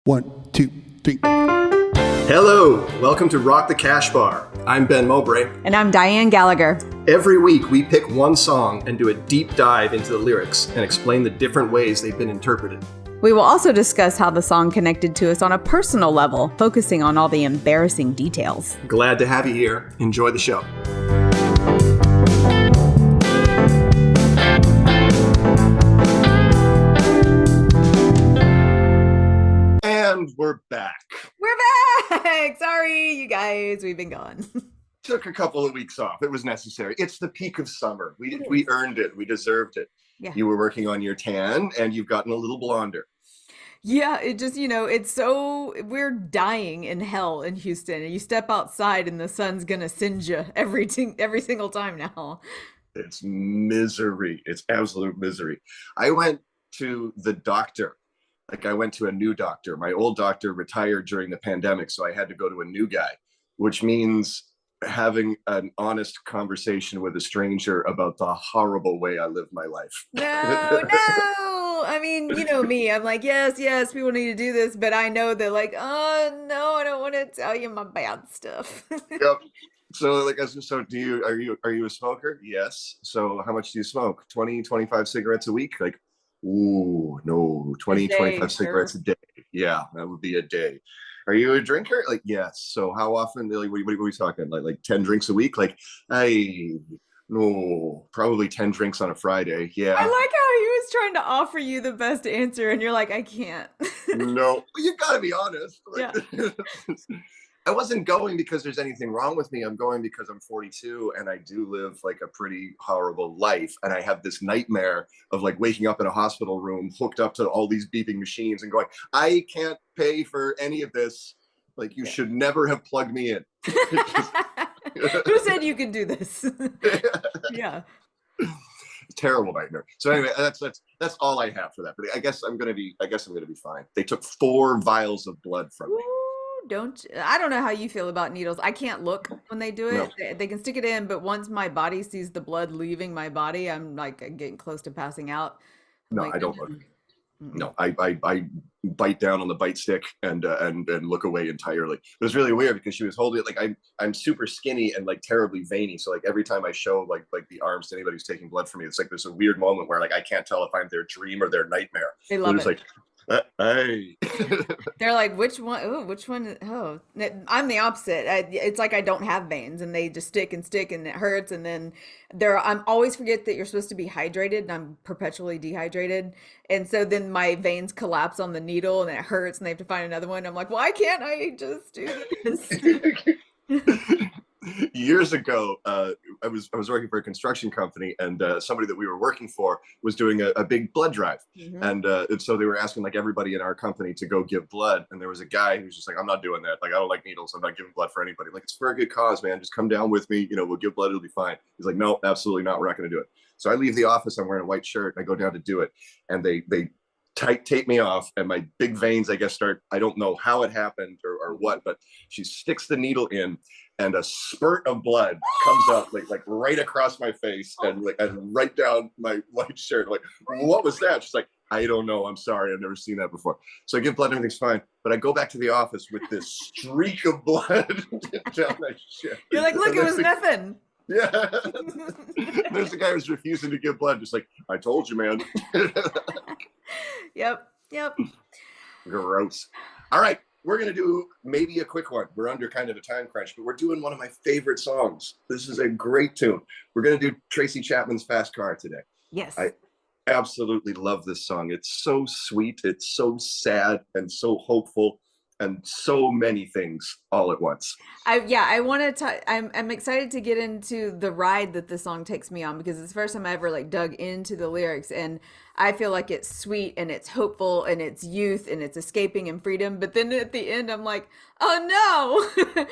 1, 2, 3. Hello, welcome to Rock the Cash Bar. I'm Ben Mowbray. And I'm Diane Gallagher. Every week we pick one song and do a deep dive into the lyrics and explain the different ways they've been interpreted. We will also discuss how the song connected to us on a personal level, focusing on all the embarrassing details. Glad to have you here. Enjoy the show. And we're back. We're back! Sorry, you guys, we've been gone. Took a couple of weeks off. It was necessary. It's the peak of summer. We earned it. We deserved it. Yeah. You were working on your tan and you've gotten a little blonder. Yeah, it just, it's so, we're dying in hell in Houston. And you step outside and the sun's gonna singe you every single time now. It's misery. It's absolute misery. I went to the doctor. I went to a new doctor. My old doctor retired during the pandemic, so I had to go to a new guy, which means having an honest conversation with a stranger about the horrible way I live my life. No. I mean, you know me. I'm like, yes, people need to do this, but I know they're like, oh no, I don't want to tell you my bad stuff. Yep. So are you a smoker? Yes. So how much do you smoke? 20, 25 cigarettes a week? Ooh, no, 20, 25 cigarettes a day. Yeah, that would be a day. Are you a drinker? Yes. So how often, what are we talking? Like 10 drinks a week? No, probably 10 drinks on a Friday. Yeah. I like how he was trying to offer you the best answer and you're like, I can't. No, you gotta be honest. Yeah. I wasn't going because there's anything wrong with me. I'm going because I'm 42 and I do live a pretty horrible life. And I have this nightmare of waking up in a hospital room hooked up to all these beeping machines and going, I can't pay for any of this. You should never have plugged me in. Who said you could do this? Yeah. Terrible nightmare. So anyway, that's all I have for that. But I guess I'm gonna be fine. They took 4 vials of blood from me. I don't know how you feel about needles. I can't look when they do it. No. They can stick it in, but once my body sees the blood leaving my body, I'm getting close to passing out. No, I don't look. No, I bite down on the bite stick and look away entirely. It was really weird because she was holding it I'm super skinny and terribly veiny. So every time I show the arms to anybody who's taking blood from me, it's there's a weird moment where I can't tell if I'm their dream or their nightmare. They love it. Hey. They're like, which one? Oh, which one? Oh, I'm the opposite. It's like I don't have veins, and they just stick and it hurts. And then I'm always forget that you're supposed to be hydrated, and I'm perpetually dehydrated. And so then my veins collapse on the needle, and it hurts, and they have to find another one. I'm like, why can't I just do this? Years ago, I was working for a construction company, and somebody that we were working for was doing a big blood drive, and so they were asking everybody in our company to go give blood, and there was a guy who's just I'm not doing that. I don't like needles. I'm not giving blood for anybody. It's for a good cause, man. Just come down with me. We'll give blood. It'll be fine. He's like, no, absolutely not. We're not going to do it. So I leave the office. I'm wearing a white shirt. And I go down to do it, and they tape me off, and my big veins, I guess, start. I don't know how it happened or what, but she sticks the needle in, and a spurt of blood comes out right across my face and right down my white shirt. What was that? She's like, I don't know. I'm sorry. I've never seen that before. So I give blood, everything's fine. But I go back to the office with this streak of blood down my shirt. You're like, look, it was nothing. Yeah. There's a guy who's refusing to give blood, just I told you, man. Yep. Gross. All right. We're going to do maybe a quick one. We're under kind of a time crunch, but we're doing one of my favorite songs. This is a great tune. We're going to do Tracy Chapman's Fast Car today. Yes. I absolutely love this song. It's so sweet. It's so sad and so hopeful and so many things all at once. I want to I'm excited to get into the ride that the song takes me on, because it's the first time I ever dug into the lyrics, and I feel like it's sweet and it's hopeful and it's youth and it's escaping and freedom. But then at the end, I'm like, oh no,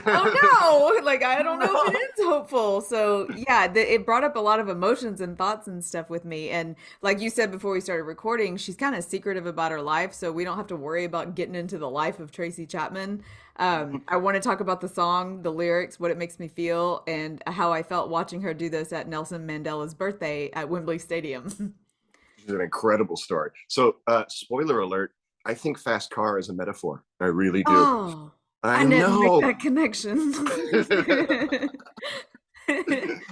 oh no, I don't know if it is hopeful. So yeah, it brought up a lot of emotions and thoughts and stuff with me. And like you said before we started recording, she's kind of secretive about her life, so we don't have to worry about getting into the life of Tracy Chapman. I want to talk about the song, the lyrics, what it makes me feel, and how I felt watching her do this at Nelson Mandela's birthday at Wembley Stadium. It's an incredible story. So, spoiler alert, I think fast car is a metaphor. I really do. Oh, I I didn't make know. that connection.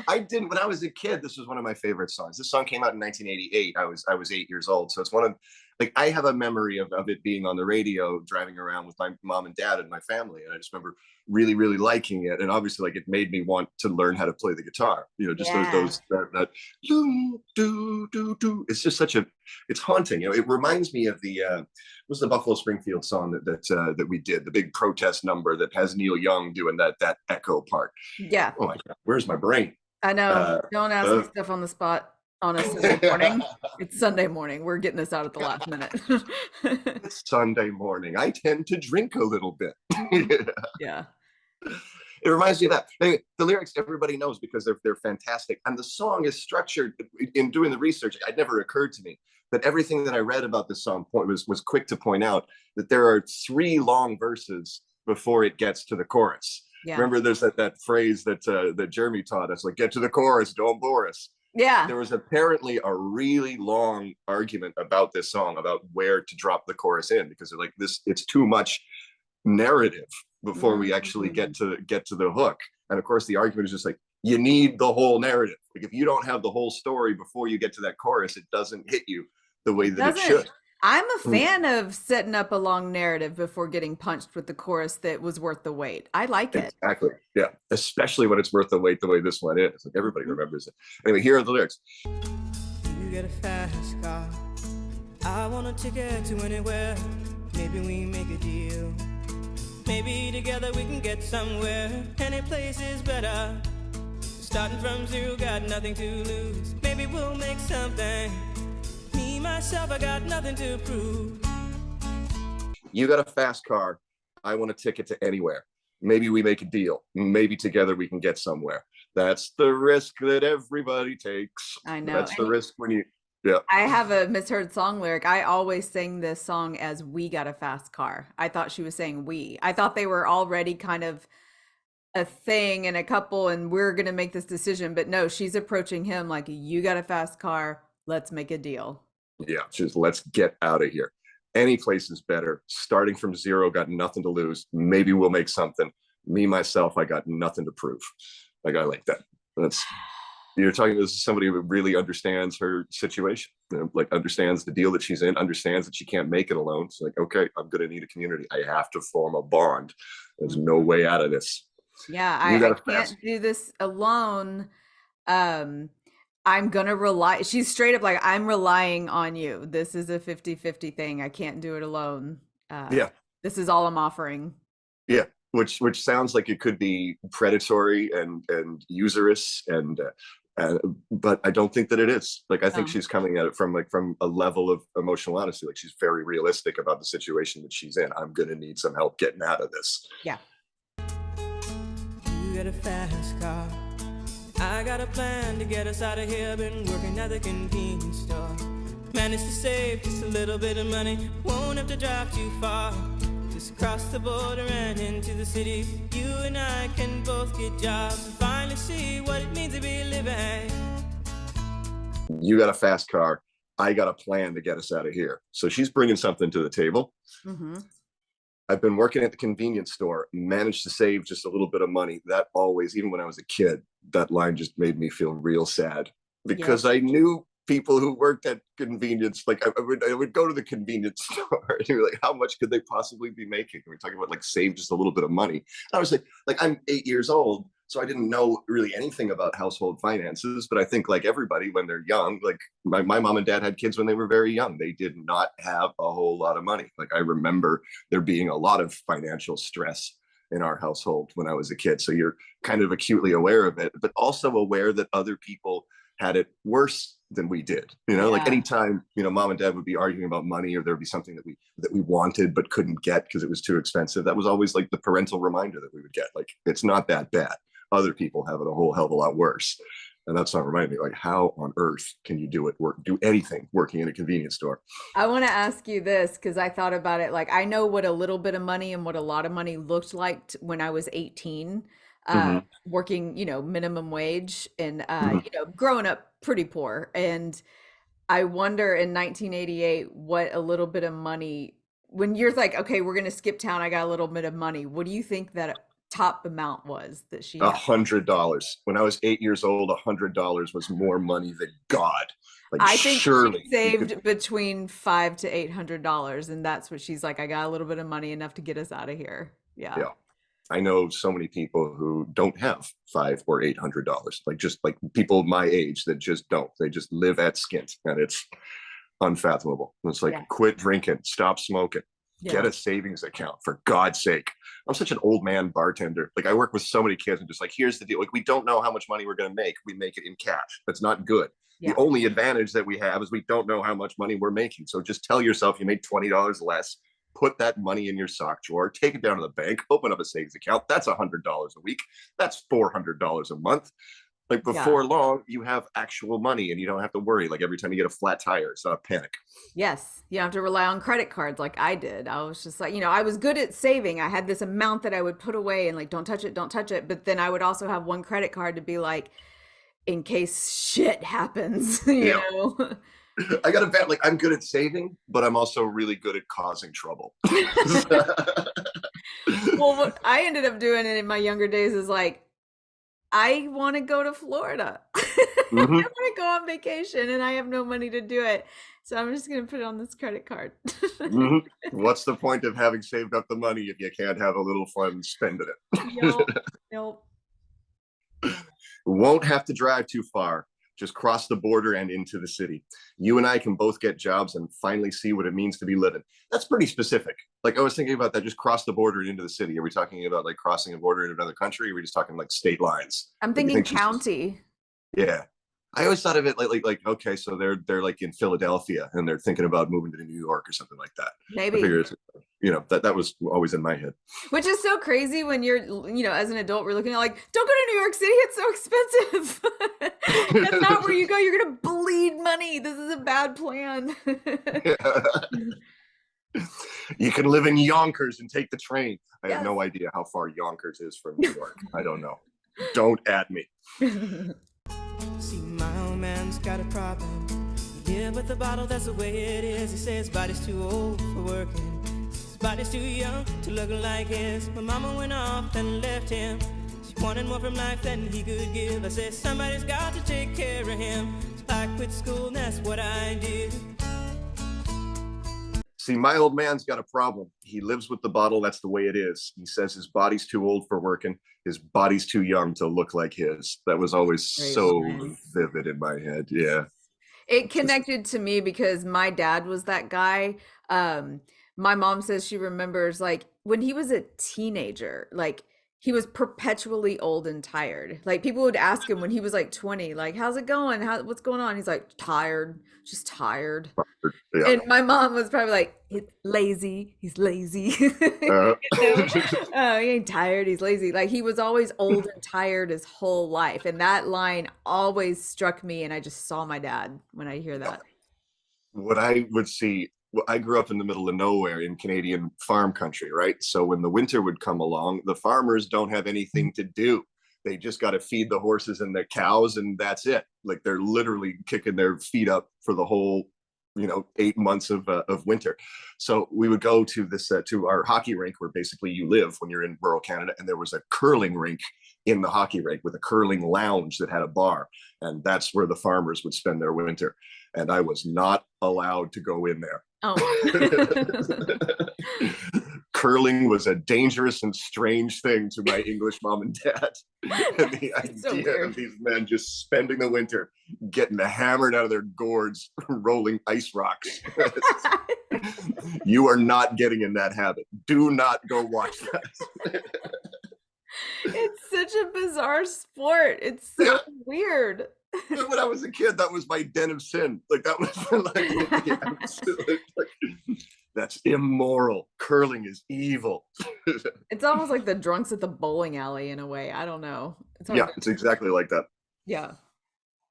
I didn't when I was a kid. This was one of my favorite songs. This song came out in 1988. I was 8 years old, so it's one of like I have a memory of it being on the radio, driving around with my mom and dad and my family, and I just remember really really liking it. And obviously, like it made me want to learn how to play the guitar. Just those Yeah. those that do do do do. It's just such a it's haunting. It reminds me of the was the Buffalo Springfield song that we did, the big protest number that has Neil Young doing that echo part. Yeah. Oh my God, where's my brain? I know. Uh, Don't ask me uh, stuff on the spot on a Sunday morning. It's Sunday morning. We're getting this out at the last minute. it's Sunday morning. I tend to drink a little bit. Yeah. It reminds me of that. The lyrics everybody knows because they're fantastic, and the song is structured. In doing the research, it never occurred to me that everything that I read about this song was quick to point out that there are three long verses before it gets to the chorus. Yeah. Remember, there's that phrase that Jeremy taught us, like "Get to the chorus, don't bore us." Yeah. There was apparently a really long argument about this song, about where to drop the chorus in, because they're like this, it's too much narrative before we actually Mm. get to the hook. And of course, the argument is just like you need the whole narrative. Like if you don't have the whole story before you get to that chorus, it doesn't hit you the way It that it doesn't. should. I'm a fan of setting up a long narrative before getting punched with the chorus that was worth the wait. I like it. Exactly. Yeah. Especially when it's worth the wait the way this one is. Like everybody Mhm. remembers it. Anyway, here are the lyrics. You get a fast car. I want a ticket to anywhere. Maybe we make a deal. Maybe together we can get somewhere. Any place is better. Starting from zero, got nothing to lose. Maybe we'll make something. Me, myself, I got nothing to prove. You got a fast car. I want a ticket to anywhere. Maybe we make a deal. Maybe together we can get somewhere. That's the risk that everybody takes. I know. That's the And risk when you, yeah. I have a misheard song lyric. I always sang this song as "We got a fast car." I thought she was saying "we." I thought they were already kind of a thing and a couple, and we're gonna make this decision. But no, she's approaching him like, "You got a fast car. Let's make a deal." Yeah, just let's get out of here. Any place is better. Starting from zero, got nothing to lose. Maybe we'll make something. Me, myself, I got nothing to prove. Like, I like that. That's You're talking to somebody who really understands her situation, like understands the deal that she's in, understands that she can't make it alone. It's like, okay, I'm going to need a community. I have to form a bond. There's no Mhm. way out of this. Yeah, You I got to fast. can't do this alone. Um, I'm gonna rely. She's straight up like, I'm relying on you. This is a 50-50 thing. I can't do it alone. Uh, Yeah, this is all I'm offering. yeah. Which sounds like it could be predatory and usurious uh, but I don't think that it is. Like I think Um, she's coming at it from a level of emotional honesty. Like she's very realistic about the situation that she's in. I'm gonna need some help getting out of this. yeah. You get a fast car. I got a plan to get us out of here. Been working at the convenience store. Managed to save just a little bit of money. Won't have to drive too far. Just cross the border and into the city. You and I can both get jobs and finally see what it means to be living. You got a fast car. I got a plan to get us out of here. So she's bringing something to the table. Hmm. I've been working at the convenience store, managed to save just a little bit of money. That always, even when I was a kid, that line just made me feel real sad Yeah. because I knew people who worked at convenience. Like I would go to the convenience store and you're like, how much could they possibly be making? We're talking about like save just a little bit of money. And I was like I'm 8 years old, so I didn't know really anything about household finances. But I think like everybody when they're young, like my mom and dad had kids when they were very young. They did not have a whole lot of money. Like I remember there being a lot of financial stress in our household when I was a kid. So you're kind of acutely aware of it, but also aware that other people had it worse than we did. Like Yeah. anytime, mom and dad would be arguing about money or there'd be something that we wanted but couldn't get because it was too expensive. That was always like the parental reminder that we would get. Like, it's not that bad. Other people have it a whole hell of a lot worse. And that's not reminding me, like, how on earth can you do anything working in a convenience store? I want to ask you this because I thought about it. Like, I know what a little bit of money and what a lot of money looked like when I was 18, Mm-hmm. working, minimum wage and, Mm-hmm. growing up pretty poor. And I wonder in 1988 what a little bit of money when you're like, okay, we're gonna skip town, I got a little bit of money. What do you think that top amount was that she had? $100. When I was 8 years old, $100 was more money than God. Like I think she surely you could. saved between $500 to $800, and that's what she's like. I got a little bit of money enough to get us out of here. Yeah. Yeah. I know so many people who don't have $500 or $800, like just like people my age that just don't. They just live at skint, and it's unfathomable. It's like Yeah. quit drinking, stop smoking, get Yeah. a savings account for God's sake. I'm such an old man bartender. Like I work with so many kids, and just like here's the deal: like we don't know how much money we're going to make. We make it in cash. That's not good. Yeah. The only advantage that we have is we don't know how much money we're making. So just tell yourself you make $20 less. Put that money in your sock drawer, take it down to the bank, open up a savings account. That's $100 a week. That's $400 a month. Like before long, you have actual money and you don't have to worry. Like every time you get a flat tire, it's not a panic. Yes. You don't have to rely on credit cards like I did. I was just like, I was good at saving. I had this amount that I would put away and like, don't touch it, don't touch it. But then I would also have one credit card to be like, in case shit happens, you know? I got a bet. Like I'm good at saving, but I'm also really good at causing trouble. Well, what I ended up doing in my younger days is like, I want to go to Florida. I want to go on vacation and I have no money to do it. So I'm just going to put it on this credit card. What's the point of having saved up the money if you can't have a little fun spending it? Nope. Won't have to drive too far. Just cross the border and into the city. You and I can both get jobs and finally see what it means to be living. That's pretty specific. Like I was thinking about that, just cross the border and into the city. Are we talking about like crossing a border in another country? Or are we just talking like state lines? I'm thinking county. Yeah. I always thought of it like okay, so they're like in Philadelphia and they're thinking about moving to New York or something like that. Maybe. That was always in my head. Which is so crazy when you're, as an adult, we're looking at like, don't go to New York City, it's so expensive. That's not where you go. You're gonna bleed money. This is a bad plan. You can live in Yonkers and take the train. I Yes. have no idea how far Yonkers is from New York. I don't know. Don't at me. See, my old man's got a problem. Yeah, but the bottle, that's the way it is. He says his body's too old for working. His body's too young to look like his. My mama went off and left him. She wanted more from life than he could give. I said, somebody's got to take care of him. So I quit school and that's what I did. See, my old man's got a problem. He lives with the bottle. That's the way it is. He says his body's too old for working. His body's too young to look like his. That was always so vivid in my head. Yeah. It connected to me because my dad was that guy. My mom says she remembers like when he was a teenager, like he was perpetually old and tired. Like people would ask him when he was like 20, like, how's it going? What's going on? He's like, tired, just tired. Yeah. And my mom was probably like, he's lazy. Oh, he ain't tired. He's lazy. Like he was always old and tired his whole life. And that line always struck me. And I just saw my dad when I hear that. What I would see, I grew up in the middle of nowhere in Canadian farm country, right? So when the winter would come along, the farmers don't have anything to do. They just got to feed the horses and the cows, and that's it. Like they're literally kicking their feet up for the whole, 8 months of winter. So we would go to this to our hockey rink where basically you live when you're in rural Canada, and there was a curling rink in the hockey rink with a curling lounge that had a bar, and that's where the farmers would spend their winter. And I was not allowed to go in there. Oh. Curling was a dangerous and strange thing to my English mom and dad. And the idea of these men just spending the winter getting hammered out of their gourds, rolling ice rocks. You are not getting in that habit. Do not go watch that. It's such a bizarre sport. It's so weird. When I was a kid, that was my den of sin. Like that was that's immoral. Curling is evil. It's almost like the drunks at the bowling alley in a way. I don't know. It's exactly like that. Yeah.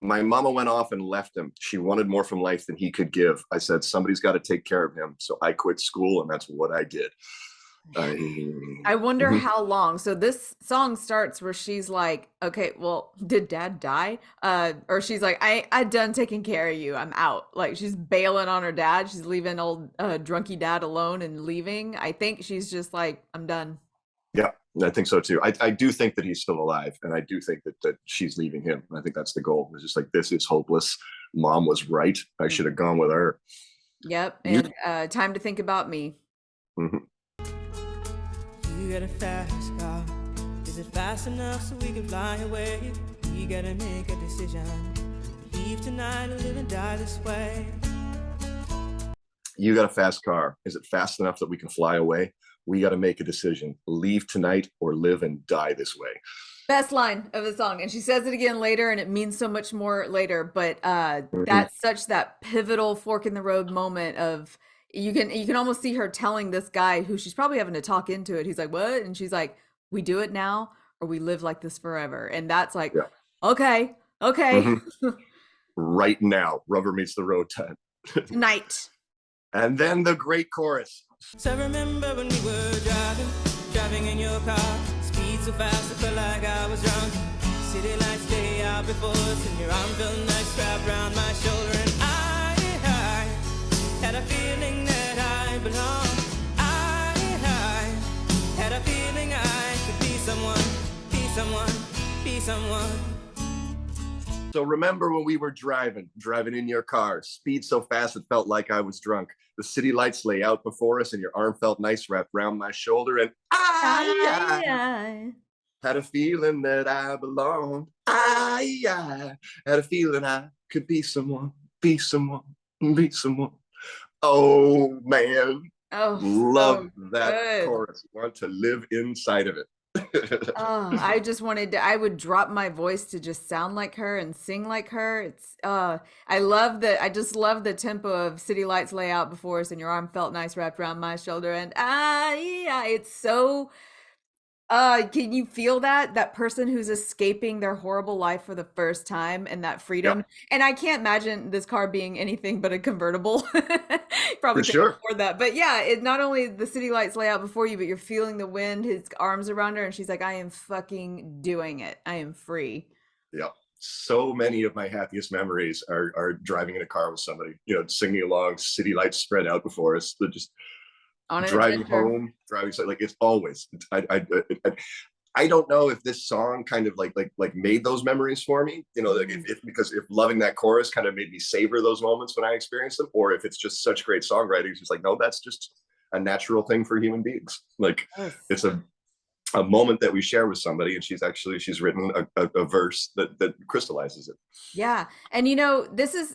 My mama went off and left him. She wanted more from life than he could give. I said, somebody's got to take care of him. So I quit school, and that's what I did. I wonder Mhm. how long. So this song starts where she's like, okay, well, did dad die? Or she's like, I done taking care of you. I'm out. Like she's bailing on her dad. She's leaving old drunky dad alone and leaving. I think she's just like, I'm done. Yeah, I think so too. I do think that he's still alive, and I do think that she's leaving him. I think that's the goal. It's just like, this is hopeless. Mom was right. I should have gone with her. Yep. You, And time to think about me. mhm. You got a fast car. Is it fast enough so we can fly away? We gotta make a decision. Leave tonight or live and die this way. You got a fast car. Is it fast enough that we can fly away? We got to make a decision. Leave tonight or live and die this way. Best line of the song. And she says it again later, and it means so much more later. But Mhm. that's such that pivotal fork in the road moment of you can almost see her telling this guy who she's probably having to talk into it. He's like, "What?" And she's like, "We do it now or we live like this forever." And that's like, Yeah. okay, okay. Mhm. Right now, rubber meets the road time. Tonight. And then the great chorus. So remember when we were driving in your car, speed so fast I felt like I was drunk. City lights lay out before us, and your arm felt nice wrapped around my shoulder, and I had a feeling that I belonged. I had a feeling I could be someone, be someone, be someone. So remember when we were driving in your car, speed so fast it felt like I was drunk. The city lights lay out before us, and your arm felt nice wrapped around my shoulder, and I, had a feeling that I belonged. I had a feeling I could be someone, be someone, be someone. Oh man, oh, love so that good. chorus. Want to live inside of it. Oh, I just wanted to, I would drop my voice to just sound like her and sing like her. It's I just love the tempo of City Lights lay out before us and your arm felt nice wrapped around my shoulder and yeah, it's so can you feel that? That person who's escaping their horrible life for the first time and that Yeah, freedom. And I can't imagine this car being anything but a convertible. Probably for couldn't sure. afford that. But yeah, it not only the city lights lay out before you, but you're feeling the wind, his arms around her, and she's like, I am fucking doing it. I am free. Yeah. So many of my happiest memories are driving in a car with somebody, singing along, city lights spread out before us. They're just On an driving adventure. home, driving, like it's always. I don't know if this song kind of like made those memories for me. Like Mhm. because if loving that chorus kind of made me savor those moments when I experienced them, or if it's just such great songwriting, it's just like, no, that's just a natural thing for human beings. Like Yes. it's a moment that we share with somebody, and she's written a verse that crystallizes it. Yeah. And this is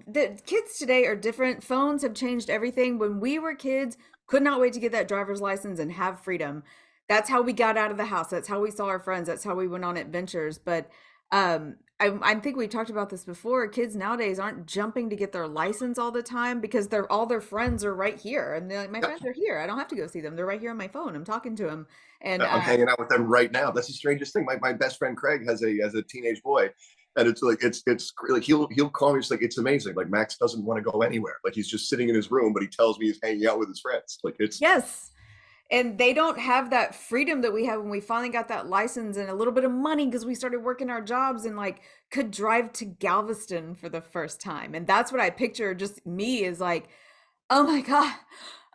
the kids today are different. Phones have changed everything. When we were kids, could not wait to get that driver's license and have freedom. That's how we got out of the house. That's how we saw our friends. That's how we went on adventures. But I think we talked about this before. Kids nowadays aren't jumping to get their license all the time because they're all their friends are right here. And they're like, my Yep. friends are here. I don't have to go see them. They're right here on my phone. I'm talking to them. And I'm hanging out with them right now. That's the strangest thing. My best friend Craig has a teenage boy, and it's like it's like he'll call me. It's like, it's amazing. Like Max doesn't want to go anywhere. Like he's just sitting in his room, but he tells me he's hanging out with his friends. Like it's yes. And they don't have that freedom that we have when we finally got that license and a little bit of money because we started working our jobs and like could drive to Galveston for the first time. And that's what I picture just me is like, oh my God,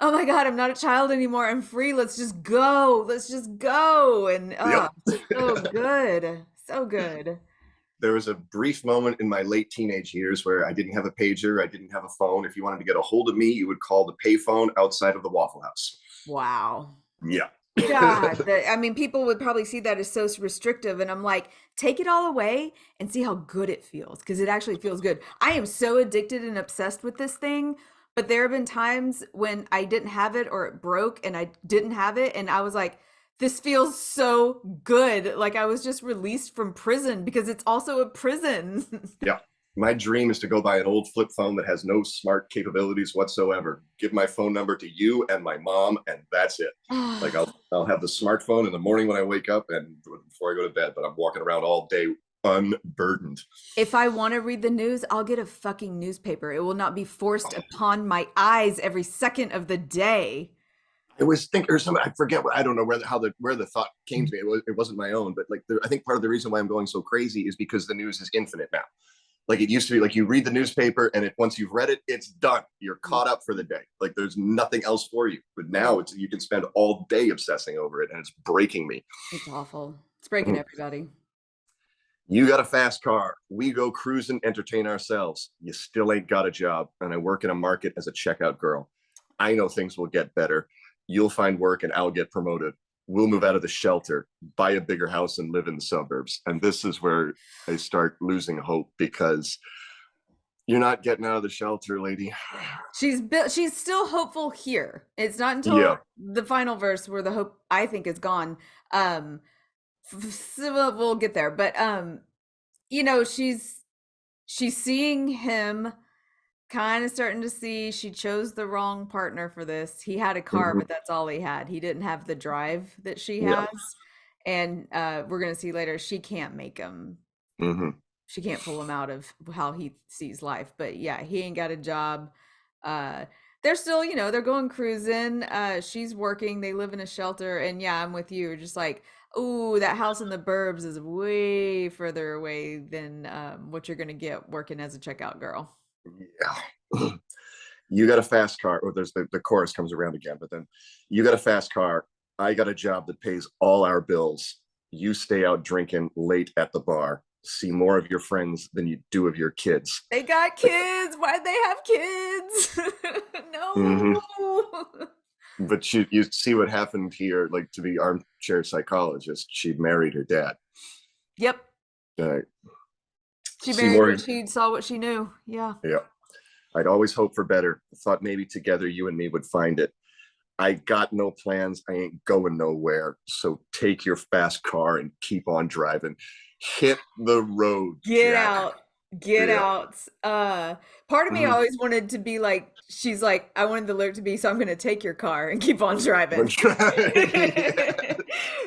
oh my God, I'm not a child anymore. I'm free. Let's just go. Let's just go. And yep. so good. So good. There was a brief moment in my late teenage years where I didn't have a pager, I didn't have a phone. If you wanted to get a hold of me, you would call the payphone outside of the Waffle House. Wow. Yeah. God, I mean, people would probably see that as so restrictive. And I'm like, take it all away and see how good it feels because it actually feels good. I am so addicted and obsessed with this thing. But there have been times when I didn't have it or it broke and I didn't have it. And I was like, this feels so good. Like I was just released from prison because it's also a prison. Yeah. My dream is to go buy an old flip phone that has no smart capabilities whatsoever. Give my phone number to you and my mom, and that's it. Like I'll have the smartphone in the morning when I wake up and before I go to bed, but I'm walking around all day unburdened. If I want to read the news, I'll get a fucking newspaper. It will not be forced upon my eyes every second of the day. I was thinking, or something. I forget what, I don't know where the thought came to me. It wasn't my own, but like I think part of the reason why I'm going so crazy is because the news is infinite now. Like it used to be, like you read the newspaper and once you've read it, it's done. You're caught up for the day. Like there's nothing else for you. But now you can spend all day obsessing over it, and it's breaking me. It's awful. It's breaking everybody. You got a fast car. We go cruising, entertain ourselves. You still ain't got a job, and I work in a market as a checkout girl. I know things will get better. You'll find work, and I'll get promoted. We'll move out of the shelter, buy a bigger house, and live in the suburbs. And this is where I start losing hope, because you're not getting out of the shelter, lady. She's still hopeful here. It's not until the final verse where the hope, I think, is gone. So we'll get there, but you know, she's seeing him, kind of starting to see she chose the wrong partner for this. He had a car, but that's all he had. He didn't have the drive that she has. And we're gonna see later, she can't make him. She can't pull him out of how he sees life. But yeah, he ain't got a job. They're still, you know, they're going cruising. She's working. They live in a shelter. And yeah, I'm with you. Just like, oh, that house in the burbs is way further away than what you're gonna get working as a checkout girl. Yeah. You got a fast car. Or there's the chorus comes around again, but then you got a fast car. I got a job that pays all our bills. You stay out drinking late at the bar. See more of your friends than you do of your kids. They got kids. Why'd they have kids? No. But you see what happened here, like to the armchair psychologist. She married her dad. Yep. She married, she saw what she knew. Yeah. I'd always hoped for better. Thought maybe together you and me would find it. I got no plans. I ain't going nowhere. So take your fast car and keep on driving. Hit the road. Get out. Get out. Part of me always wanted to be like, she's like, I wanted the lyric to be, so I'm going to take your car and keep on driving.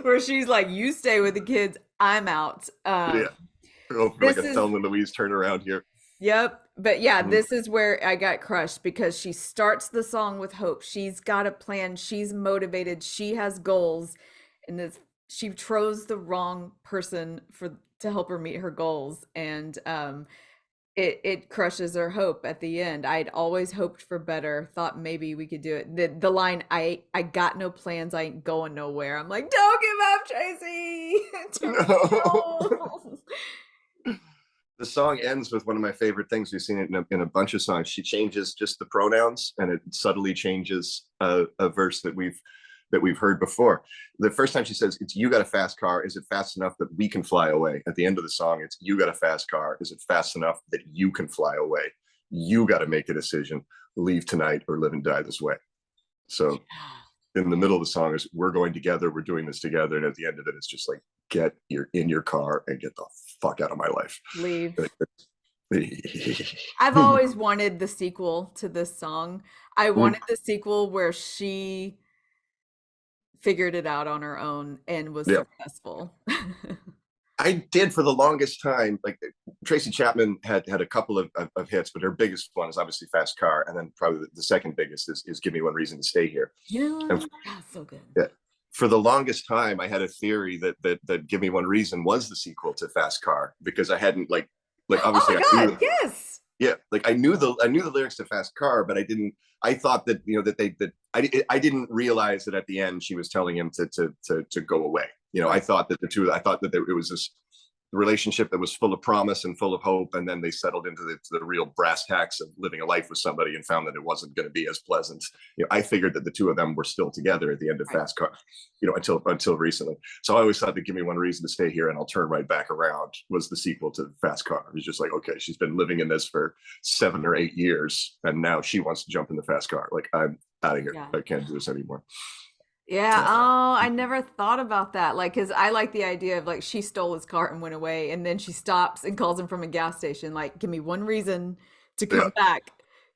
Where she's like, you stay with the kids. I'm out. Like a Thelma and Louise turnaround here. Yep. But yeah, this is where I got crushed, because she starts the song with hope. She's got a plan. She's motivated. She has goals. And she chose the wrong person to help her meet her goals. And it crushes her hope at the end. I'd always hoped for better, thought maybe we could do it. The line, I got no plans, I ain't going nowhere. I'm like, don't give up, Tracy. No. The song ends with one of my favorite things. We've seen it in a bunch of songs. She changes just the pronouns, and it subtly changes a verse that we've heard before. The first time she says, it's you got a fast car. Is it fast enough that we can fly away? At the end of the song, it's you got a fast car. Is it fast enough that you can fly away? You got to make a decision, leave tonight or live and die this way. So in the middle of the song is we're going together. We're doing this together. And at the end of it, it's just like, you're in your car and get the fuck out of my life. Leave. I've always wanted the sequel to this song. I wanted the sequel where she figured it out on her own and was successful. I did for the longest time. Like Tracy Chapman had a couple of hits, but her biggest one is obviously Fast Car, and then probably the second biggest is Give Me One Reason to Stay Here. So good. Yeah. For the longest time, I had a theory that Give Me One Reason was the sequel to Fast Car, because I hadn't like obviously. Oh my God, yes. Yeah, like I knew the lyrics to Fast Car, but I thought that I didn't realize that at the end she was telling him to go away. I thought that it was this relationship that was full of promise and full of hope, and then they settled into the real brass tacks of living a life with somebody and found that it wasn't going to be as pleasant. I figured that the two of them were still together at the end of Fast Car, until recently. So I always thought that Give Me One Reason to Stay Here and I'll Turn Right Back Around was the sequel to Fast Car. It was just like, okay, she's been living in this for 7 or 8 years, and now she wants to jump in the Fast Car. Like, I'm out of here. I can't do this anymore. Yeah. Oh, I never thought about that. Like, because I like the idea of like she stole his car and went away, and then she stops and calls him from a gas station. Like, give me one reason to come back.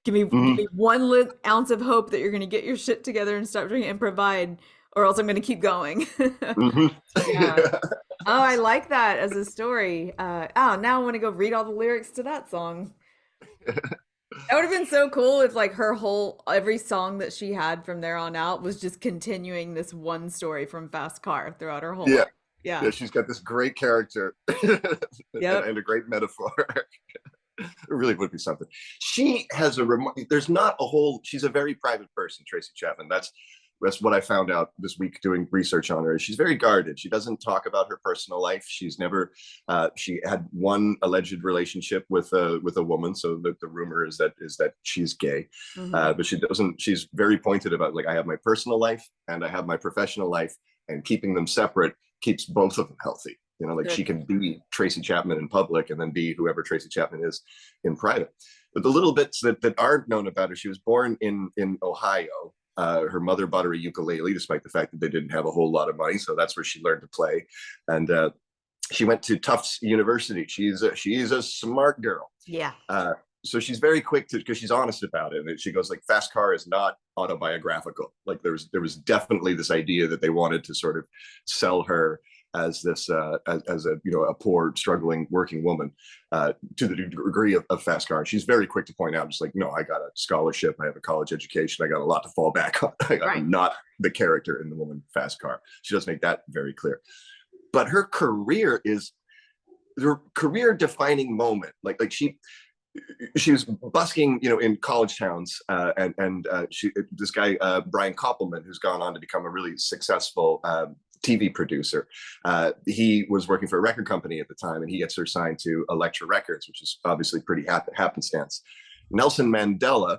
Give me 1 ounce of hope that you're going to get your shit together and stop drinking and provide, or else I'm going to keep going. Yeah. Oh, I like that as a story. Now I want to go read all the lyrics to that song. That would have been so cool if like her whole every song that she had from there on out was just continuing this one story from Fast Car throughout her whole Yeah, life. Yeah. yeah, she's got this great character and, Yep. and a great metaphor. It really would be something. She has there's not a whole, she's a very private person, Tracy Chapman. That's what I found out this week doing research on her. She's very guarded. She doesn't talk about her personal life. She's never. She had one alleged relationship with a woman, so the rumor is that she's gay, Hmm. but she doesn't. She's very pointed about, like, I have my personal life and I have my professional life, and keeping them separate keeps both of them healthy. You know, like, she Good. can be Tracy Chapman in public and then be whoever Tracy Chapman is in private. But the little bits that aren't known about her, she was born in Ohio. Her mother bought her a ukulele, despite the fact that they didn't have a whole lot of money. So that's where she learned to play. And she went to Tufts University. She's a smart girl. Yeah. So she's very quick to, because she's honest about it. And she goes, like, Fast Car is not autobiographical. Like, there was definitely this idea that they wanted to sort of sell her as this as a, you know, a poor struggling working woman, to the degree of Fast Car. She's very quick to point out, just like, no, I got a scholarship, I have a college education, I got a lot to fall back on. Right. I'm not the character in the woman Fast Car. She does make that very clear. But her career is the career defining moment. Like she was busking, you know, in college towns, and this guy Brian Koppelman, who's gone on to become a really successful TV producer. He was working for a record company at the time, and he gets her signed to Elektra Records, which is obviously pretty happenstance. Nelson Mandela,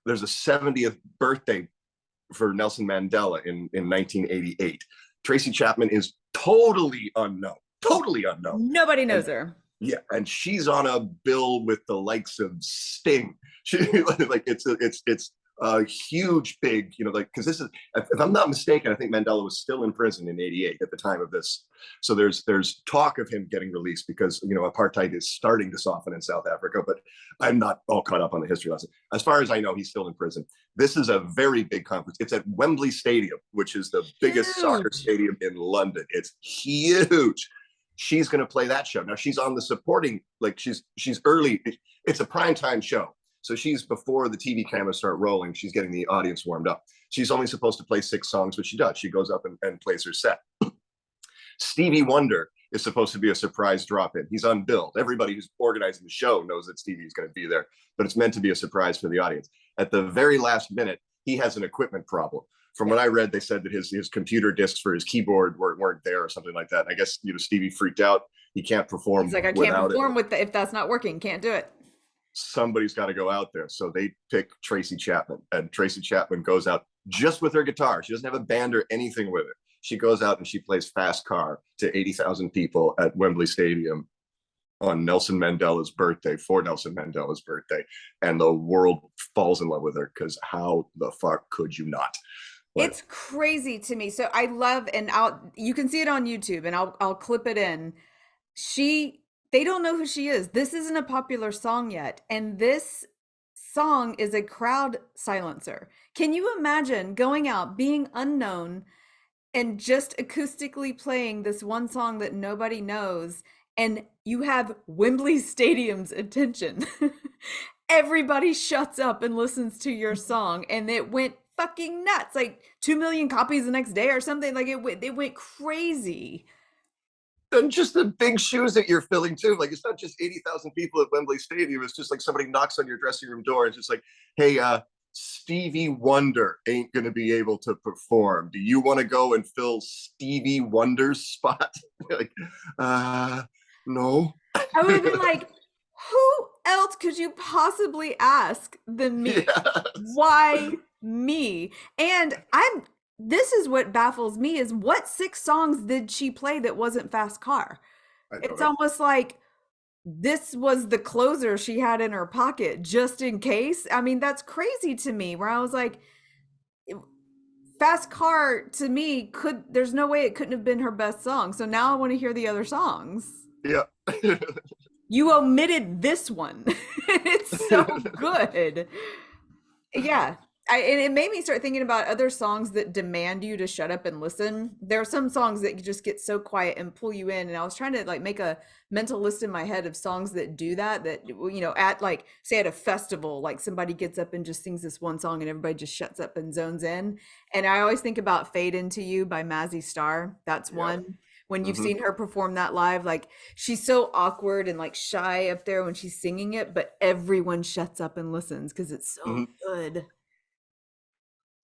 there's a 70th birthday for Nelson Mandela in 1988. Tracy Chapman is totally unknown. Totally unknown. Nobody knows her. Yeah, and she's on a bill with the likes of Sting. She, like, it's a huge, big, you know, like, because this is, if I'm not mistaken, I think Mandela was still in prison in '88 at the time of this. So there's talk of him getting released because, you know, apartheid is starting to soften in South Africa. But I'm not all caught up on the history lesson. As far as I know, he's still in prison. This is a very big conference. It's at Wembley Stadium, which is the biggest soccer stadium in London. It's huge. She's going to play that show. Now she's on the supporting, like, she's early. It's a primetime show. So she's before the TV cameras start rolling. She's getting the audience warmed up. She's only supposed to play 6 songs, but she does. She goes up and plays her set. Stevie Wonder is supposed to be a surprise drop-in. He's unbilled. Everybody who's organizing the show knows that Stevie's going to be there, but it's meant to be a surprise for the audience. At the very last minute, he has an equipment problem. From what I read, they said that his computer discs for his keyboard weren't there or something like that. I guess, you know, Stevie freaked out. He can't perform. He's like, I can't perform with if that's not working. Can't do it. Somebody's got to go out there. So they pick Tracy Chapman, and Tracy Chapman goes out just with her guitar. She doesn't have a band or anything with it. She goes out and she plays Fast Car to 80,000 people at Wembley Stadium on Nelson Mandela's birthday, for Nelson Mandela's birthday. And the world falls in love with her, because how the fuck could you not? Like, It's crazy to me. So I love, and you can see it on YouTube, and I'll clip it in. They don't know who she is. This isn't a popular song yet, and this song is a crowd silencer. Can you imagine going out, being unknown, and just acoustically playing this one song that nobody knows, and you have Wembley Stadium's attention? Everybody shuts up and listens to your song, and it went fucking nuts. Like 2 million copies the next day or something. Like it went crazy. and just the big shoes that you're filling too. Like, it's not just 80,000 people at Wembley Stadium. It's just like somebody knocks on your dressing room door and it's just like, hey, Stevie Wonder ain't going to be able to perform. Do you want to go and fill Stevie Wonder's spot? Like, no. I would have been like, who else could you possibly ask than me? Yes. Why me? And this is what baffles me, is what 6 songs did she play that wasn't Fast Car? It's almost like this was the closer she had in her pocket just in case. I mean, that's crazy to me, where I was like, Fast Car to me there's no way it couldn't have been her best song. So now I want to hear the other songs. Yeah. You omitted this one. It's so good. Yeah. And it made me start thinking about other songs that demand you to shut up and listen. There are some songs that just get so quiet and pull you in. And I was trying to like make a mental list in my head of songs that do that, at like, say at a festival, like somebody gets up and just sings this one song and everybody just shuts up and zones in. And I always think about Fade Into You by Mazzy Star. That's Yeah. one. When you've Hmm. seen her perform that live, like she's so awkward and like shy up there when she's singing it, but everyone shuts up and listens because it's so Hmm. good.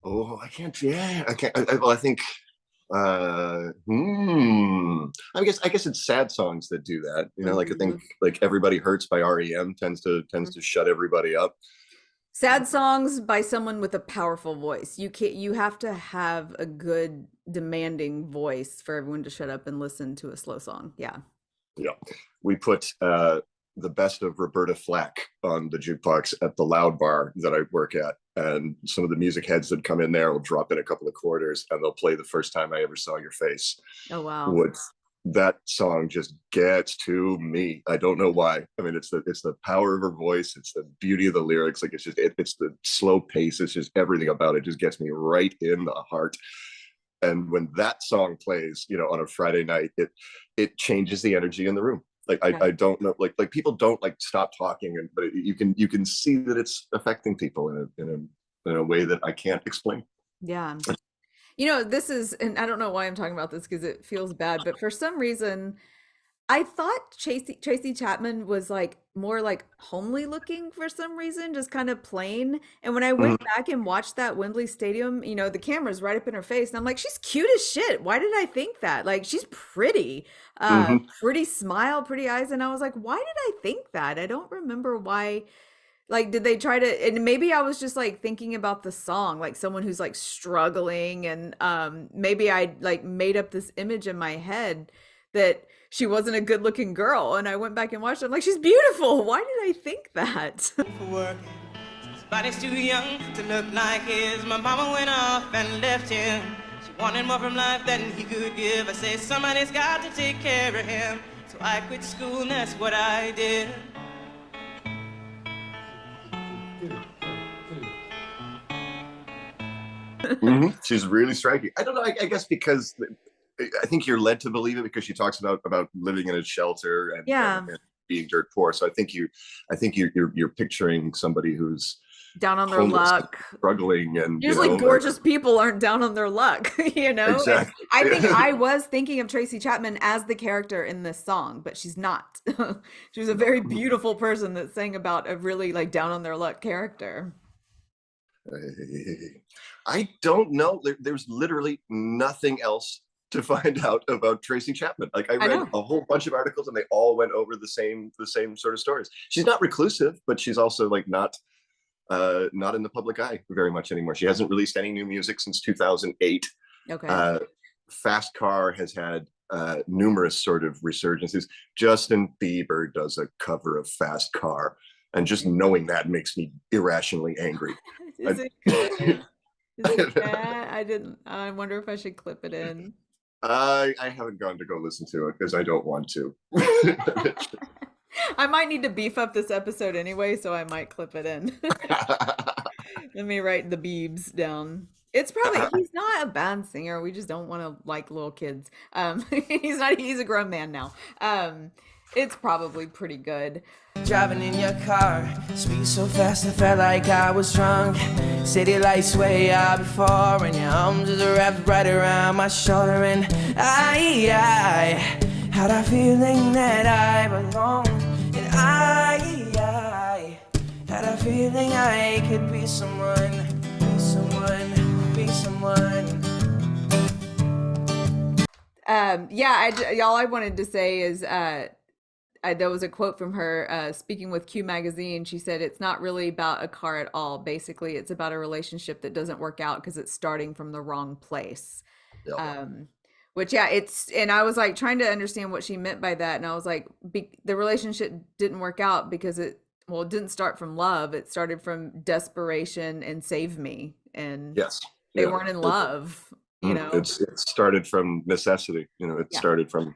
Oh, I can't. Yeah, I can't. Well, I think. I guess it's sad songs that do that. Like I think Mhm. like Everybody Hurts by REM tends to shut everybody up. Sad songs by someone with a powerful voice. You have to have a good demanding voice for everyone to shut up and listen to a slow song. Yeah. Yeah, we put the best of Roberta Flack on the jukebox at the Loud Bar that I work at, and some of the music heads that come in there will drop in a couple of quarters, and they'll play The First Time I Ever Saw Your Face. Oh wow. What that song just gets to me. I don't know why. I mean, it's the power of her voice. It's the beauty of the lyrics. Like it's the slow pace. It's just everything about it just gets me right in the heart. And when that song plays, on a Friday night, it changes the energy in the room. Like Yeah. I don't know, like people don't like stop talking, but you can see that it's affecting people in a way that I can't explain. Yeah. This is, and I don't know why I'm talking about this because it feels bad, but for some reason, I thought Tracy Chapman was like more like homely looking for some reason, just kind of plain. And when I went Mm-hmm. back and watched that Wembley Stadium, the camera's right up in her face, and I'm like, she's cute as shit. Why did I think that? Like, she's pretty, Mm-hmm. pretty smile, pretty eyes, and I was like, why did I think that? I don't remember why. Like, did they try to, and maybe I was just like thinking about the song, like someone who's like struggling, and maybe I like made up this image in my head that she wasn't a good looking girl, and I went back and watched it. I'm like, she's beautiful. Why did I think that? For work. His body's too young to look like his. My mama went off and left him. She wanted more from life than he could give. I say somebody's got to take care of him. So I quit school and that's what I did. Mm-hmm. She's really striking. I don't know. I guess because I think you're led to believe it because she talks about living in a shelter and, Yeah. and being dirt poor. So I think you're picturing somebody who's Down on their homeless, and luck. struggling, and Usually gorgeous people aren't down on their luck, And exactly. I think I was thinking of Tracy Chapman as the character in this song, but she's not. She was a very beautiful person that sang about a really like down on their luck character. I don't know. There's literally nothing else to find out about Tracy Chapman. Like I I read know. a whole bunch of articles and they all went over the same sort of stories. She's not reclusive, but she's also like not in the public eye very much anymore. She hasn't released any new music since 2008. Okay. Fast Car has had numerous sort of resurgences. Justin Bieber does a cover of Fast Car, and just knowing that makes me irrationally angry. Is it good? Is it bad? I wonder if I should clip it in. I haven't gone to go listen to it because I don't want to. I might need to beef up this episode anyway, so I might clip it in. Let me write the Beebs down. He's not a bad singer. We just don't want to like little kids. He's a grown man now. It's probably pretty good. Driving in your car, speed so fast I felt like I was drunk. City lights way out before, and your arms are wrapped right around my shoulder. And I had a feeling that I belong. And I had a feeling I could be someone, be someone, be someone. All I wanted to say is there was a quote from her speaking with Q Magazine. She said, it's not really about a car at all. Basically, it's about a relationship that doesn't work out because it's starting from the wrong place. Yeah. And I was like trying to understand what she meant by that. And I was like, the relationship didn't work out because it didn't start from love. It started from desperation and save me. And Yes. they Yeah. weren't in love, It started from necessity. It Yeah. started from.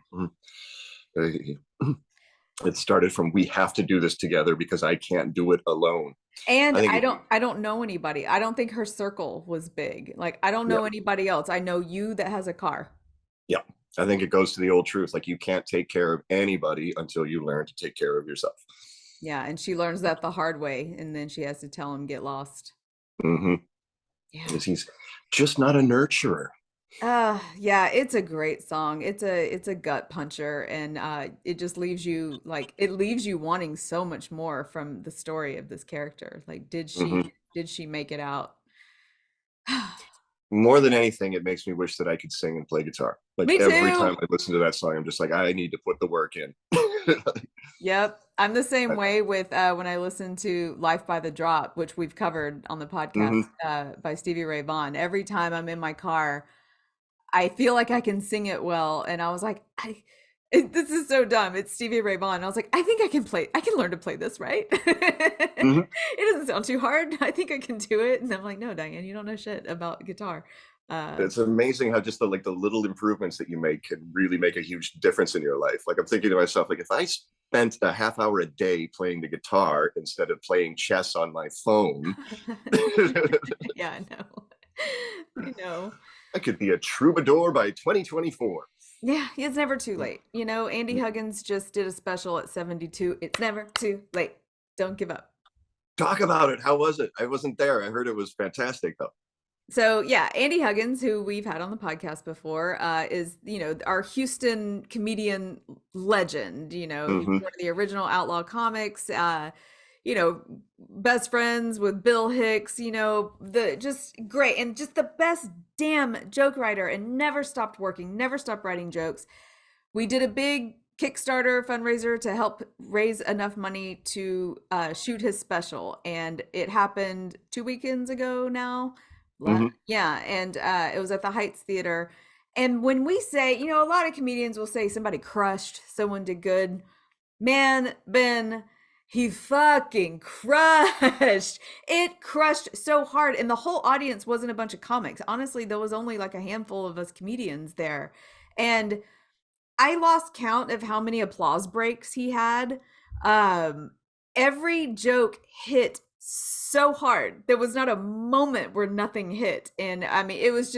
It started from we have to do this together because I can't do it alone. And I think I don't know anybody. I don't think her circle was big. Like I don't yeah, know anybody else. I know you that has a car. yeah. I think it goes to the old truth. Like you can't take care of anybody until you learn to take care of yourself. Yeah, and she learns that the hard way, and then she has to tell him get lost. Mm-hmm. Yeah. Because he's just not a nurturer. Yeah, it's a great song. It's a gut puncher, and it just leaves you like it leaves you wanting so much more from the story of this character. Like, Mm-hmm. did she make it out? More than anything, it makes me wish that I could sing and play guitar. Like Me every too. time I listen to that song, I'm just like, I need to put the work in. Yep. I'm the same way with when I listen to Life by the Drop, which we've covered on the podcast Mm-hmm. by Stevie Ray Vaughan. Every time I'm in my car, I feel like I can sing it well. And I was like, this is so dumb. It's Stevie Ray Vaughan. I was like, I think I can learn to play this, right? Mm-hmm. It doesn't sound too hard. I think I can do it. And I'm like, no, Diane, you don't know shit about guitar. Uh, It's amazing how just the little improvements that you make can really make a huge difference in your life. Like I'm thinking to myself, like if I spent a half hour a day playing the guitar instead of playing chess on my phone, yeah, I know. I know. I could be a troubadour by 2024. Yeah, it's never too late. You know, Andy Huggins just did a special at 72. It's never too late. Don't give up. Talk about it. How was it? I wasn't there. I heard it was fantastic though. So yeah, Andy Huggins, who we've had on the podcast before, is our Houston comedian legend. He's Mm-hmm. one of the original Outlaw comics. You know, best friends with Bill Hicks. The just great and just the best damn joke writer, and never stopped working, never stopped writing jokes. We did a big Kickstarter fundraiser to help raise enough money to shoot his special, and it happened 2 weekends ago now. Mm-hmm. Yeah, and it was at the Heights Theater. And when we say, a lot of comedians will say somebody crushed, someone did good. Man, Ben, he fucking crushed. It crushed so hard. And the whole audience wasn't a bunch of comics. Honestly, there was only like a handful of us comedians there. And I lost count of how many applause breaks he had. Um, every joke hit so hard. There was not a moment where nothing hit. And I mean, it was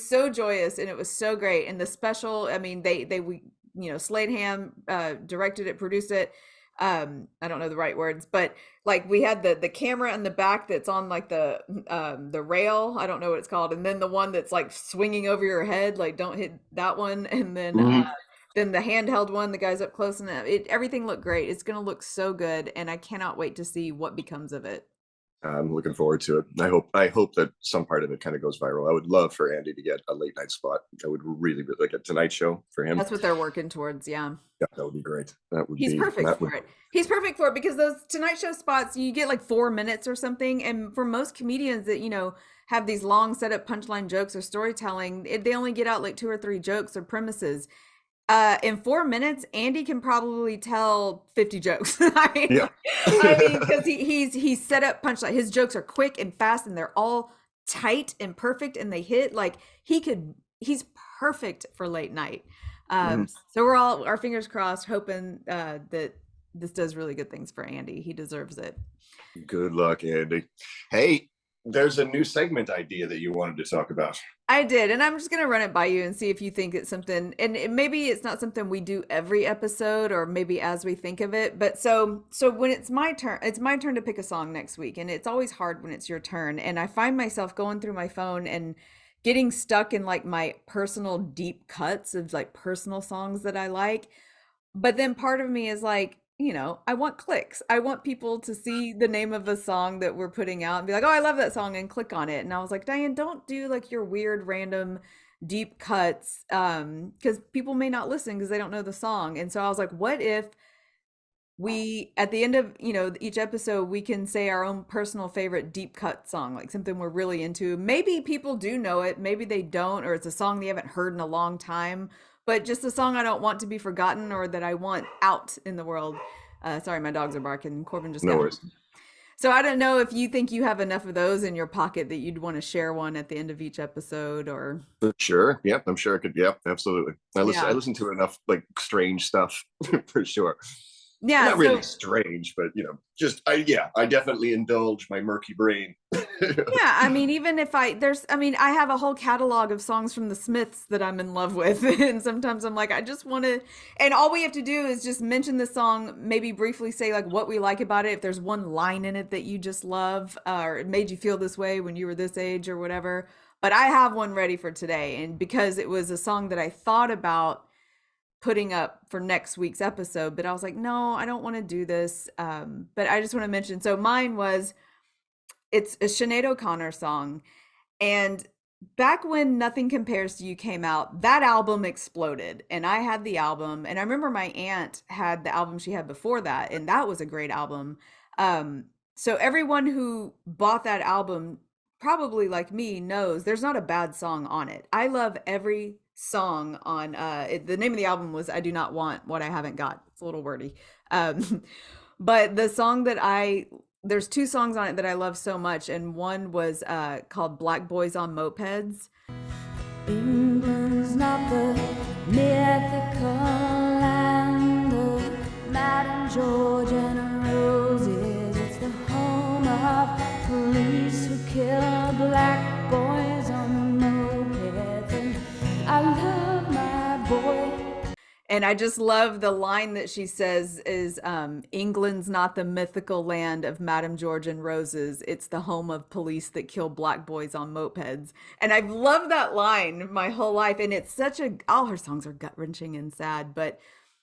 so joyous and it was so great. And the special, I mean, Slade Ham directed it, produced it. I don't know the right words, but like we had the camera in the back that's on like the rail, I don't know what it's called, and then the one that's like swinging over your head, like don't hit that one, and Mm-hmm. then the handheld one, the guy's up close, and everything looked great. It's gonna look so good, and I cannot wait to see what becomes of it. I'm looking forward to it. I hope that some part of it kind of goes viral. I would love for Andy to get a late night spot. I would really like a Tonight Show for him. That's what they're working towards. Yeah. Yeah, that would be great. That would He's be perfect that for would. it. He's perfect for it because those Tonight Show spots, you get like 4 minutes or something. And for most comedians that, have these long setup punchline jokes or storytelling, they only get out like 2 or 3 jokes or premises. In 4 minutes, Andy can probably tell 50 jokes. Yeah. I mean, because he's set up punchline. His jokes are quick and fast, and they're all tight and perfect, and they hit like he's perfect for late night. Mhm. So we're all our fingers crossed, hoping that this does really good things for Andy. He deserves it. Good luck, Andy. Hey, there's a new segment idea that you wanted to talk about. I did, and I'm just gonna run it by you and see if you think it's something. And maybe it's not something we do every episode, or maybe as we think of it. But so when it's my turn to pick a song next week, and it's always hard when it's your turn. And I find myself going through my phone and getting stuck in like my personal deep cuts of like personal songs that I like. But then part of me is like, I want clicks. I want people to see the name of a song that we're putting out and be like, oh, I love that song, and click on it. And I was like, Diane, don't do like your weird random deep cuts, because people may not listen because they don't know the song. And so I was like, what if we at the end of each episode we can say our own personal favorite deep cut song, like something we're really into. Maybe people do know it, maybe they don't, or it's a song they haven't heard in a long time, but just a song I don't want to be forgotten or that I want out in the world. Sorry, my dogs are barking. Corbin just No got worries. home. So I don't know if you think you have enough of those in your pocket that you'd want to share one at the end of each episode, or Sure. Yep. I'm sure I could. Yep. Absolutely. I yeah. listen to enough like strange stuff for sure. Yeah, Not really so strange, but just I definitely indulge my murky brain. yeah, I mean, even if I mean, I have a whole catalog of songs from the Smiths that I'm in love with. And sometimes I'm like, I just want to, and all we have to do is just mention the song, maybe briefly say like what we like about it. If there's one line in it that you just love, or it made you feel this way when you were this age or whatever. But I have one ready for today. And because it was a song that I thought about putting up for next week's episode, but I was like, no, I don't want to do this. But I just want to mention, so mine was, it's a Sinead O'Connor song. And back when Nothing Compares to You came out, that album exploded. And I had the album. And I remember my aunt had the album she had before that. And that was a great album. So everyone who bought that album, probably like me, knows there's not a bad song on it. I love every song on the name of the album was I Do Not Want What I Haven't Got. It's a little wordy. Um, but the song that I there's two songs on it that I love so much, and one was called Black Boys on Mopeds. England's not the mythical land of Madame George and roses. It's the home of police who kill black boys on mopeds. And I love my boy. And I just love the line that she says is England's not the mythical land of Madame George and roses. It's the home of police that kill black boys on mopeds. And I've loved that line my whole life. And it's all her songs are gut-wrenching and sad, but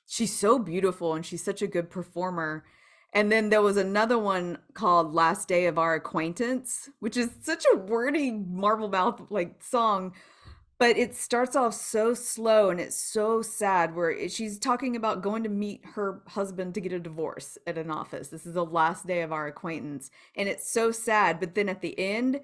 she's so beautiful and she's such a good performer. And then there was another one called Last Day of Our Acquaintance, which is such a wordy marble mouth like song. But it starts off so slow and it's so sad where she's talking about going to meet her husband to get a divorce at an office. This is the last day of our acquaintance. And it's so sad. But then at the end,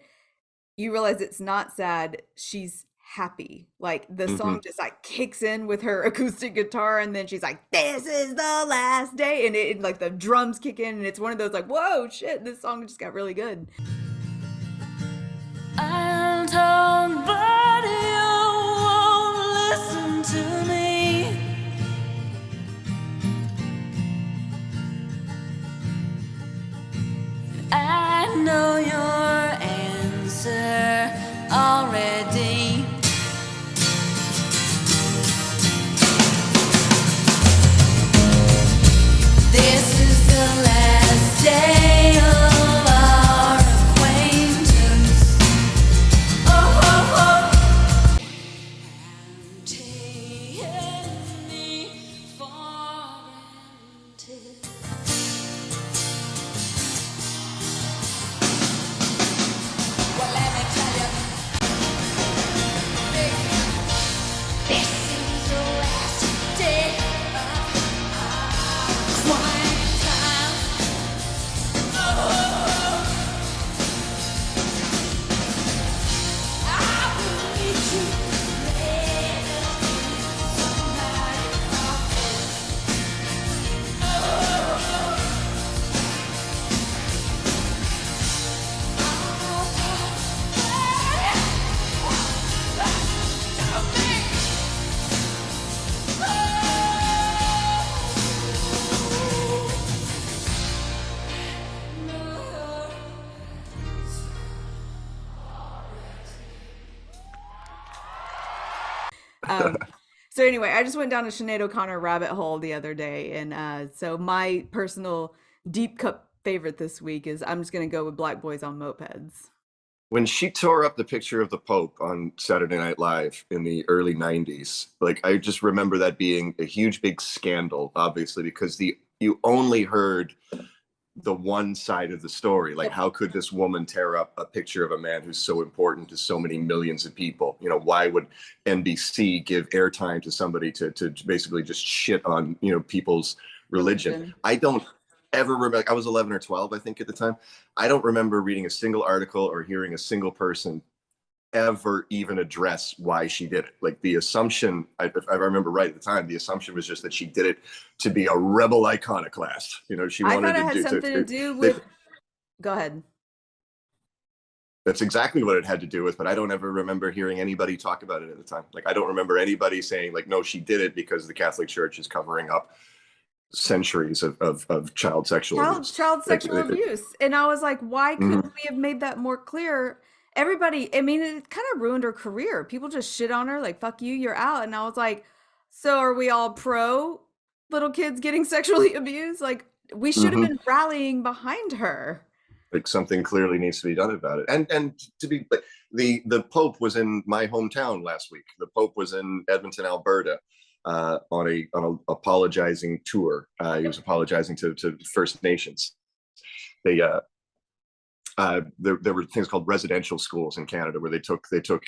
you realize it's not sad. She's happy. Like the song just like kicks in with her acoustic guitar. And then she's like, this is the last day. And it like the drums kick in. And it's one of those like, whoa, shit, this song just got really good. I'm torn, but you won't listen to me. I know your answer already. This is the last day of our acquaintance. Oh, oh, oh. I'm taking me for granted. Well, let me tell you, this is the last day of acquaintance. Oh, I will meet you later, somebody else. So anyway, I just went down a Sinead O'Connor rabbit hole the other day, and so my personal deep cup favorite this week is I'm just gonna go with Black Boys on Mopeds. When she tore up the picture of the Pope on Saturday Night Live in the early 90s, like I just remember that being a huge big scandal, obviously, because you only heard the one side of the story. Like, how could this woman tear up a picture of a man who's so important to so many millions of people? Why would NBC give airtime to somebody to basically just shit on, people's religion? I don't ever remember, I was 11 or 12, I think, at the time. I don't remember reading a single article or hearing a single person ever even address why she did it. Like the assumption, if I remember right at the time, the assumption was just that she did it to be a rebel iconoclast. She I wanted thought it had to something to do with. Go ahead. That's exactly what it had to do with, but I don't ever remember hearing anybody talk about it at the time. Like, I don't remember anybody saying like, no, she did it because the Catholic Church is covering up centuries of child sexual abuse. Child sexual abuse. And I was like, why couldn't we have made that more clear? Everybody, I mean, it kind of ruined her career. People just shit on her, like, fuck you, you're out. And I was like, so are we all pro little kids getting sexually abused? Like, we should have been rallying behind her. Like, something clearly needs to be done about it. And to be, the Pope was in my hometown last week. The Pope was in Edmonton, Alberta, on a apologizing tour. He was apologizing to First Nations. There were things called residential schools in Canada where they took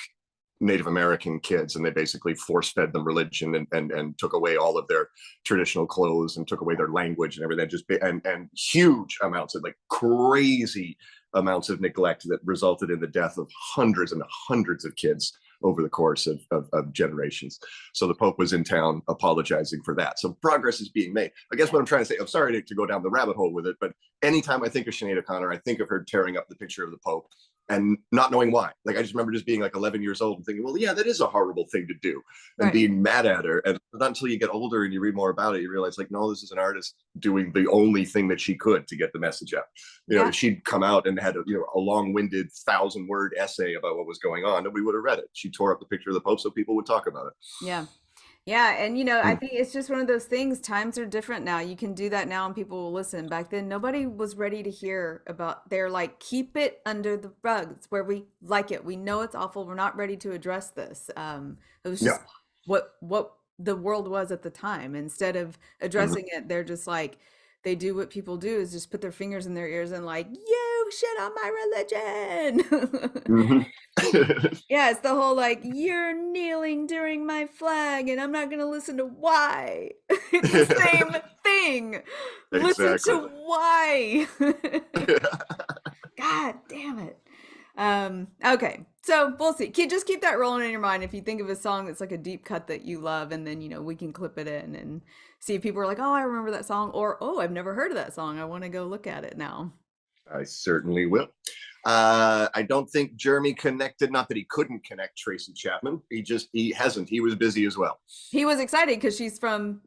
Native American kids and they basically force-fed them religion and took away all of their traditional clothes and took away their language and everything. And huge amounts of, like, crazy amounts of neglect that resulted in the death of hundreds and hundreds of kids over the course of generations. So the Pope was in town apologizing for that. So progress is being made. I guess what I'm trying to say, I'm sorry to go down the rabbit hole with it, but anytime I think of Sinead O'Connor, I think of her tearing up the picture of the Pope and not knowing why. Like, I just remember just being like 11 years old and thinking, well, yeah, that is a horrible thing to do, and being mad at her. And not until you get older and you read more about it, you realize, like, no, this is an artist doing the only thing that she could to get the message out. You know, if she'd come out and had a long-winded 1,000-word essay about what was going on, nobody would have read it. She tore up the picture of the Pope so people would talk about it. Yeah. Yeah, and I think it's just one of those things. Times are different now. You can do that now and people will listen. Back then, nobody was ready to hear about, they're like, keep it under the rug. It's where we like it. We know it's awful. We're not ready to address this. It was just what the world was at the time. Instead of addressing it, they're just like, they do what people do, is just put their fingers in their ears and like, you shit on my religion. Yeah, it's the whole like, you're kneeling during my flag and I'm not going to listen to why. It's the same thing. Exactly. Listen to why. God damn it. Okay, so we'll see. Just keep that rolling in your mind. If you think of a song that's like a deep cut that you love, and then we can clip it in and see if people are like, oh, I remember that song, or oh, I've never heard of that song, I want to go look at it now. I certainly will. I don't think Jeremy connected, not that he couldn't connect Tracy Chapman. He hasn't. He was busy as well. He was excited because she's from,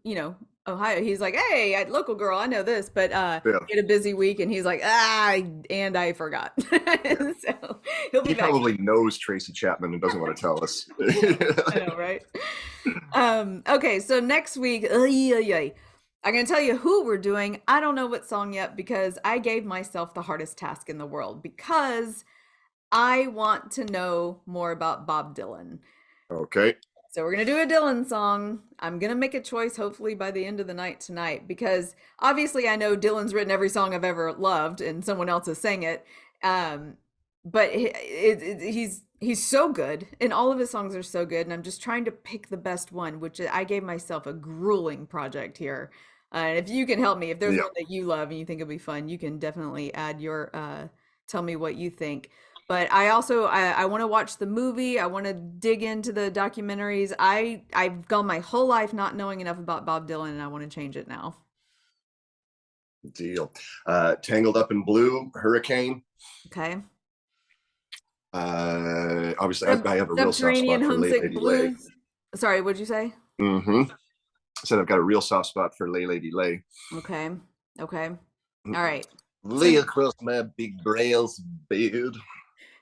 Ohio. He's like, hey, local girl, I know this, but he had a busy week and he's like, and I forgot. So he probably knows Tracy Chapman and doesn't want to tell us. I know, right? Okay, so next week, I'm going to tell you who we're doing. I don't know what song yet because I gave myself the hardest task in the world because I want to know more about Bob Dylan. Okay. So we're going to do a Dylan song. I'm going to make a choice hopefully by the end of the night tonight because obviously I know Dylan's written every song I've ever loved and someone else has sang it. But he's so good and all of his songs are so good. And I'm just trying to pick the best one, which I gave myself a grueling project here. And if you can help me, if there's one that you love and you think it'll be fun, you can definitely add your, tell me what you think. But I also, I want to watch the movie. I want to dig into the documentaries. I've gone my whole life not knowing enough about Bob Dylan and I want to change it now. Deal. Tangled Up in Blue, Hurricane. Okay. Obviously, I have a real soft spot for Lady Lay. Sorry, what'd you say? I said I've got a real soft spot for Lady Lay. Okay. All right. Lay across my big braille's beard.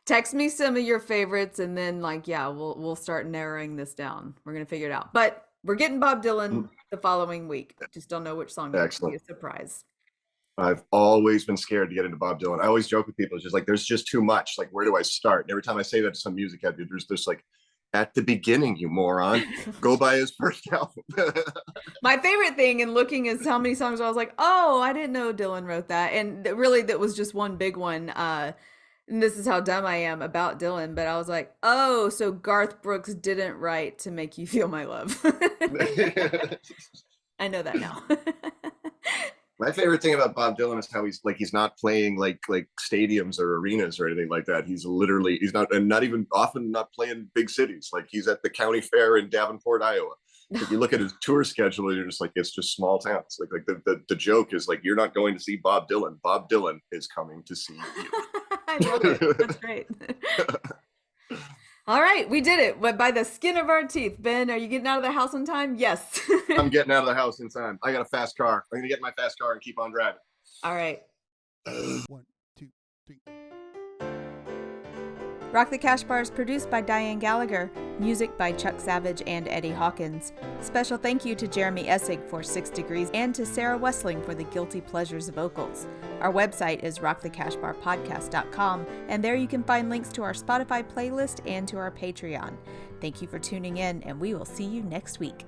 Text me some of your favorites, and then we'll start narrowing this down. We're gonna figure it out. But we're getting Bob Dylan the following week. Just don't know which song. Excellent. It's a surprise. I've always been scared to get into Bob Dylan. I always joke with people, it's just like, there's just too much. Like, where do I start? And every time I say that to some music head, there's just like, at the beginning, you moron. Go buy his first album. My favorite thing in looking is how many songs I was like, oh, I didn't know Dylan wrote that. And really, that was just one big one. And this is how dumb I am about Dylan. But I was like, oh, so Garth Brooks didn't write To Make You Feel My Love. I know that now. My favorite thing about Bob Dylan is how he's not playing like stadiums or arenas or anything like that. He's not even often not playing big cities. Like, he's at the county fair in Davenport, Iowa. If you look at his tour schedule, and you're just like, it's just small towns. Like the joke is like, you're not going to see Bob Dylan. Bob Dylan is coming to see you. I love it. That's great. All right, we did it, but by the skin of our teeth. Ben, are you getting out of the house on time? Yes. I'm getting out of the house in time. I got a fast car. I'm gonna get my fast car and keep on driving. All right. 1, 2, 3. Rock the Cash Bar is produced by Diane Gallagher, music by Chuck Savage and Eddie Hawkins. Special thank you to Jeremy Essig for 6 Degrees and to Sarah Wessling for the Guilty Pleasures vocals. Our website is rockthecashbarpodcast.com, and there you can find links to our Spotify playlist and to our Patreon. Thank you for tuning in, and we will see you next week.